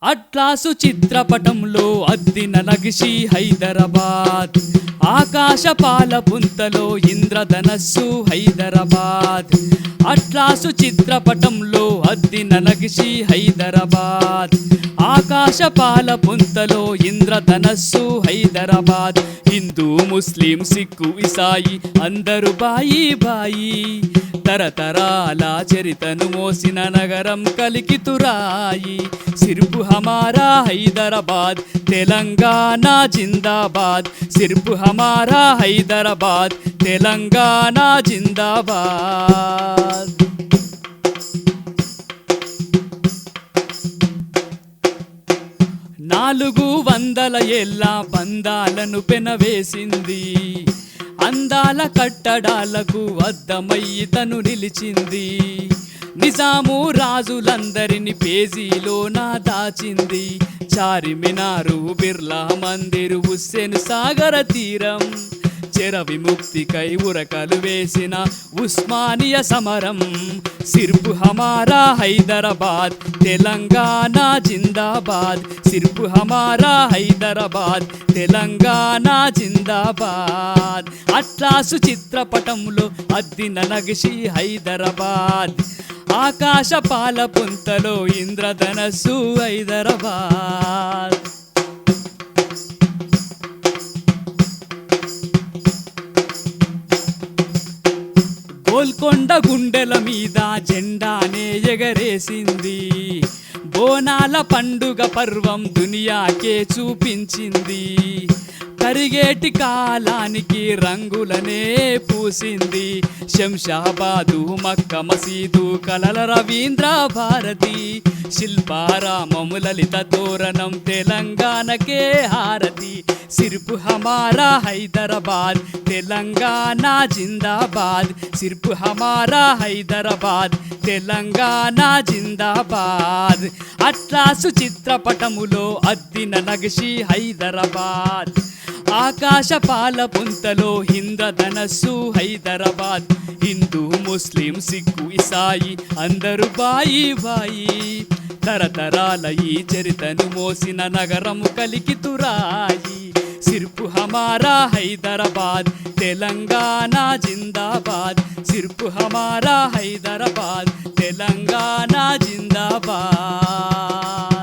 Atlas చిత్రపటంలో అద్దిన నగిషి హైదరాబాద్, ఆకాశ పాల పుంతలో ఇంద్రధనస్సు హైదరాబాద్. అట్లాసు చిత్రపటంలో అద్దిన నగిషి హైదరాబాద్, ఆకాశ పాల పుంతలో ఇంద్రధనస్సు హైదరాబాద్. హిందూ ముస్లిం సిక్కు ఇసాయి అందరూ బాయి బాయి, తరతరాల చరితను మోసిన నగరం కలికితురాయి. సిర్పు హమారా హైదరాబాద్, తెలంగాణ జిందాబాద్. సిర్పు హమారా హైదరాబాద్, తెలంగాణ జిందాబాద్. 400 ఏళ్ళ బంధాలను పెనవేసింది, అందాల కట్టడాలకు అద్దమయ్యి తను నిలిచింది. నిజాము రాజులందరిని పేజీలోన దాచింది. చార్మినారు, బిర్లా మందిర్, హుస్సేన్ సాగర తీరం, చెర విముక్తికై ఉరకలు వేసిన ఉస్మానియా సమరం. సిర్పు హమారా హైదరాబాద్, తెలంగాణ జిందాబాద్. సిర్పు హమారా హైదరాబాద్, తెలంగాణ జిందాబాద్. అట్లాసు చిత్రపటంలో అద్దిన నగిషి హైదరాబాద్, ఆకాశ పాల పుంతలో ఇంద్రధనస్సు హైదరాబాద్. గోల్కొండ గుండెల మీద జెండానే ఎగరేసింది, బోనాల పండుగ పర్వం దునియాకే చూపించింది. కరిగేటి కాలానికి రంగులనే పూసింది. శంషాబాదు, మక్క మసీదు, కలల రవీంద్ర భారతి, శిల్పారామము, లలిత తోరణం, తెలంగాణకే హారతి. సిర్పు హమారా హైదరాబాద్, తెలంగాణ జిందాబాద్. సిర్పు హమారా హైదరాబాద్, తెలంగాణ జిందాబాద్. అట్లాసు చిత్రపటములో అద్దిన నగిషి హైదరాబాద్, ఆకాశ పాల పుంతలో ఇంద్రధనస్సు హైదరాబాద్. హిందూ ముస్లిం సిక్కు ఇసాయి అందరూ బాయి బాయి, తరతరాల ఈ చరితను మోసిన నగరము కలికితురాయి. సిర్పు హమారా హైదరాబాద్, తెలంగాణ జిందాబాద్. సిర్పు హమారా హైదరాబాద్, తెలంగాణ జిందాబాద్.